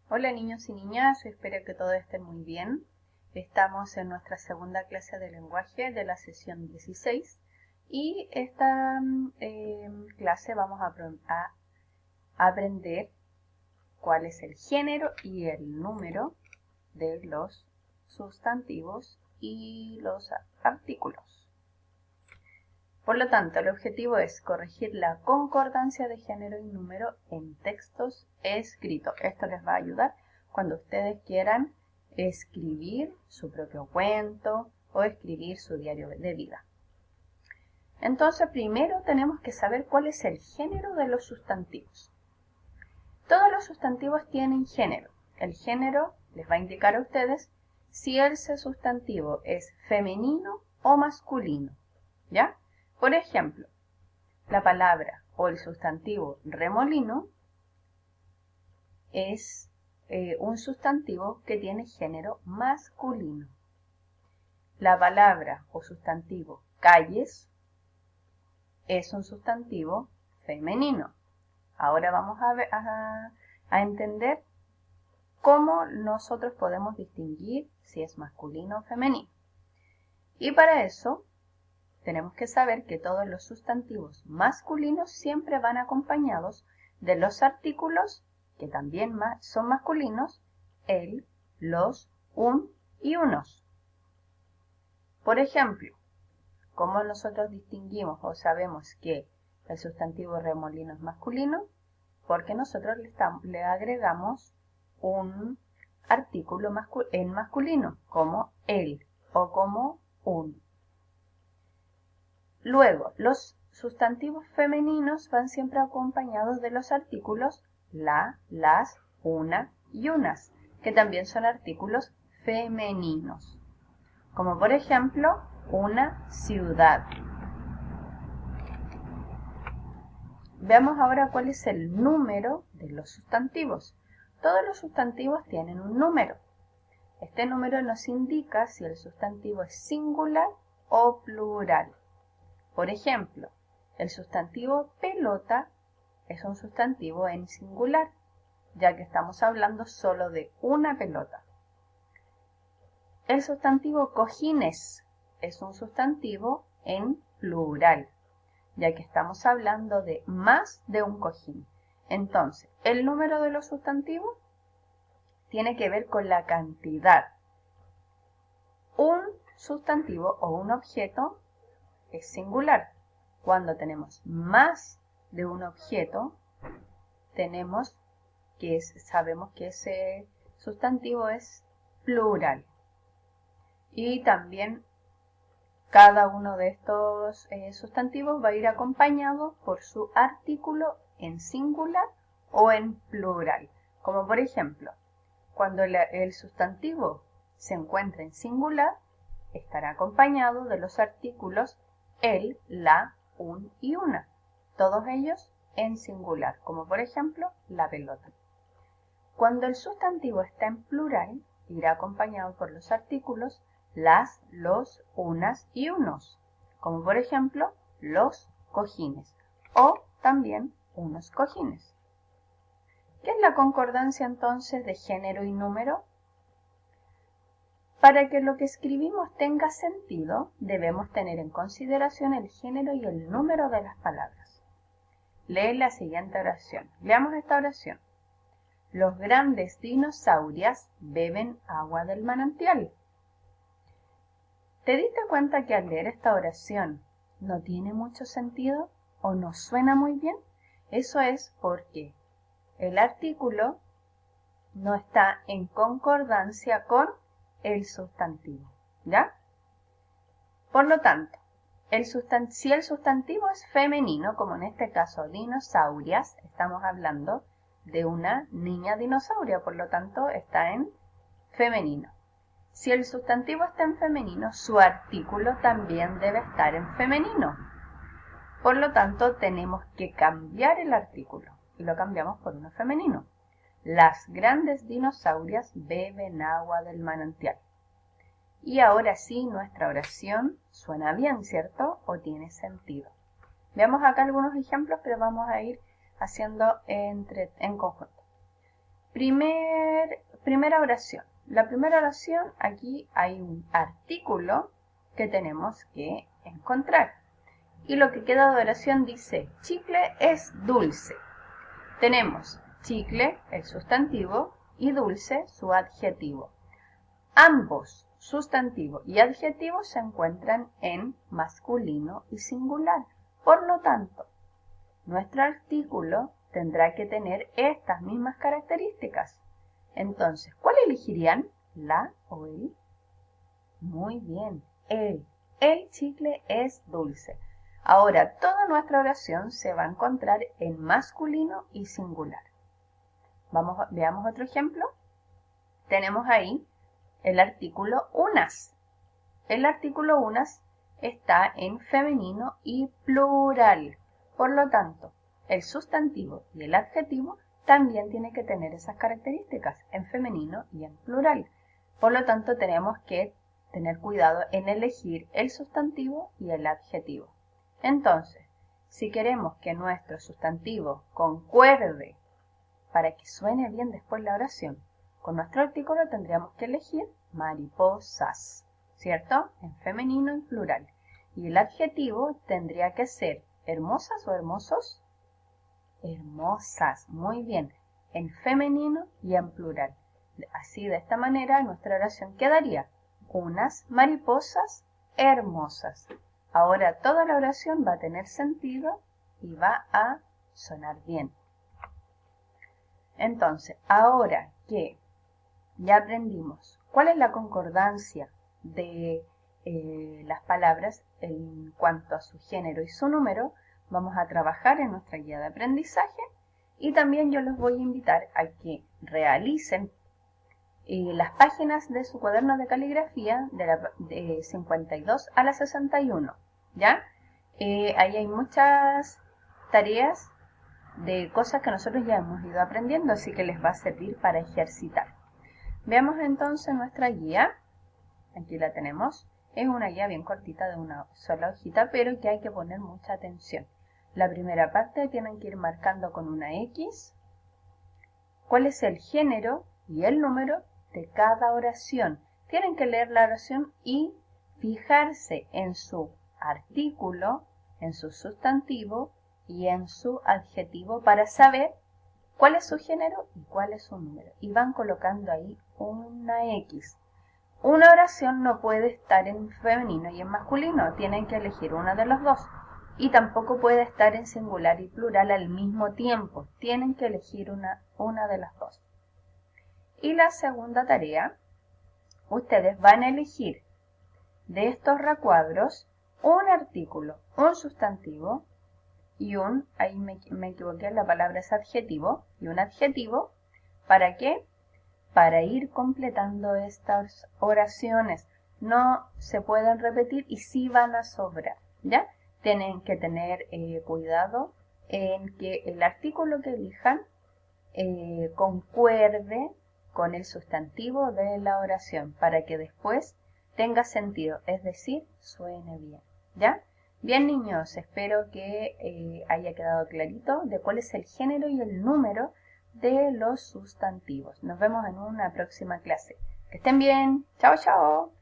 Hola niños y niñas, espero que todos estén muy bien. Estamos en nuestra segunda clase de lenguaje de la sesión 16 y esta clase vamos a aprender cuál es el género y el número de los sustantivos y los artículos. Por lo tanto, el objetivo es corregir la concordancia de género y número en textos escritos. Esto les va a ayudar cuando ustedes quieran escribir su propio cuento o escribir su diario de vida. Entonces, primero tenemos que saber cuál es el género de los sustantivos. Todos los sustantivos tienen género. El género les va a indicar a ustedes si ese sustantivo es femenino o masculino, ¿ya? Por ejemplo, la palabra o el sustantivo remolino es un sustantivo que tiene género masculino. La palabra o sustantivo calles es un sustantivo femenino. Ahora vamos a entender cómo nosotros podemos distinguir si es masculino o femenino. Y para eso tenemos que saber que todos los sustantivos masculinos siempre van acompañados de los artículos, que también son masculinos, el, los, un y unos. Por ejemplo, ¿cómo nosotros distinguimos o sabemos que el sustantivo remolino es masculino? Porque nosotros le agregamos un artículo en masculino, como el o como un. Luego, los sustantivos femeninos van siempre acompañados de los artículos la, las, una y unas, que también son artículos femeninos. Como por ejemplo, una ciudad. Veamos ahora cuál es el número de los sustantivos. Todos los sustantivos tienen un número. Este número nos indica si el sustantivo es singular o plural. Por ejemplo, el sustantivo pelota es un sustantivo en singular, ya que estamos hablando solo de una pelota. El sustantivo cojines es un sustantivo en plural, ya que estamos hablando de más de un cojín. Entonces, el número de los sustantivos tiene que ver con la cantidad. Un sustantivo o un objeto es singular. Cuando tenemos más de un objeto, sabemos que ese sustantivo es plural. Y también cada uno de estos sustantivos va a ir acompañado por su artículo en singular o en plural. Como por ejemplo, cuando el sustantivo se encuentra en singular, estará acompañado de los artículos el, la, un y una, todos ellos en singular, como por ejemplo la pelota. Cuando el sustantivo está en plural, irá acompañado por los artículos las, los, unas y unos, como por ejemplo los cojines o también unos cojines. ¿Qué es la concordancia entonces de género y número? Para que lo que escribimos tenga sentido, debemos tener en consideración el género y el número de las palabras. Lee la siguiente oración. Leamos esta oración. Los grandes dinosaurios beben agua del manantial. ¿Te diste cuenta que al leer esta oración no tiene mucho sentido o no suena muy bien? Eso es porque el artículo no está en concordancia con el sustantivo, ¿ya? Por lo tanto, si el sustantivo es femenino, como en este caso dinosaurias, estamos hablando de una niña dinosauria, por lo tanto está en femenino. Si el sustantivo está en femenino, su artículo también debe estar en femenino. Por lo tanto, tenemos que cambiar el artículo y lo cambiamos por uno femenino. Las grandes dinosaurias beben agua del manantial. Y ahora sí, nuestra oración suena bien, ¿cierto? ¿O tiene sentido? Veamos acá algunos ejemplos, pero vamos a ir haciendo en conjunto. Primera oración. La primera oración, aquí hay un artículo que tenemos que encontrar. Y lo que queda de oración dice, chicle es dulce. Tenemos chicle, el sustantivo, y dulce, su adjetivo. Ambos, sustantivo y adjetivo, se encuentran en masculino y singular. Por lo tanto, nuestro artículo tendrá que tener estas mismas características. Entonces, ¿cuál elegirían? ¿La o el? Muy bien, el. El chicle es dulce. Ahora, toda nuestra oración se va a encontrar en masculino y singular. Veamos otro ejemplo. Tenemos ahí el artículo unas. El artículo unas está en femenino y plural. Por lo tanto, el sustantivo y el adjetivo también tienen que tener esas características en femenino y en plural. Por lo tanto, tenemos que tener cuidado en elegir el sustantivo y el adjetivo. Entonces, si queremos que nuestro sustantivo concuerde para que suene bien después la oración, con nuestro artículo tendríamos que elegir mariposas, ¿cierto? En femenino y plural. Y el adjetivo tendría que ser hermosas o hermosos. Hermosas, muy bien, en femenino y en plural. Así, de esta manera, nuestra oración quedaría unas mariposas hermosas. Ahora toda la oración va a tener sentido y va a sonar bien. Entonces, ahora que ya aprendimos cuál es la concordancia de las palabras en cuanto a su género y su número, vamos a trabajar en nuestra guía de aprendizaje y también yo los voy a invitar a que realicen las páginas de su cuaderno de caligrafía de 52 a la 61, ¿ya? Ahí hay muchas tareas de cosas que nosotros ya hemos ido aprendiendo, así que les va a servir para ejercitar. Veamos entonces nuestra guía. Aquí la tenemos. Es una guía bien cortita de una sola hojita, pero que hay que poner mucha atención. La primera parte tienen que ir marcando con una X cuál es el género y el número de cada oración. Tienen que leer la oración y fijarse en su artículo, en su sustantivo y en su adjetivo para saber cuál es su género y cuál es su número. Y van colocando ahí una X. Una oración no puede estar en femenino y en masculino, tienen que elegir una de los dos. Y tampoco puede estar en singular y plural al mismo tiempo, tienen que elegir una de las dos. Y la segunda tarea, ustedes van a elegir de estos recuadros un artículo, un sustantivo y ahí me equivoqué, la palabra es adjetivo, y un adjetivo. ¿Para qué? Para ir completando estas oraciones. No se pueden repetir y sí van a sobrar, ¿ya? Tienen que tener cuidado en que el artículo que elijan concuerde con el sustantivo de la oración para que después tenga sentido, es decir, suene bien, ¿ya? Bien, niños, espero que haya quedado clarito de cuál es el género y el número de los sustantivos. Nos vemos en una próxima clase. Que estén bien. Chao, chao.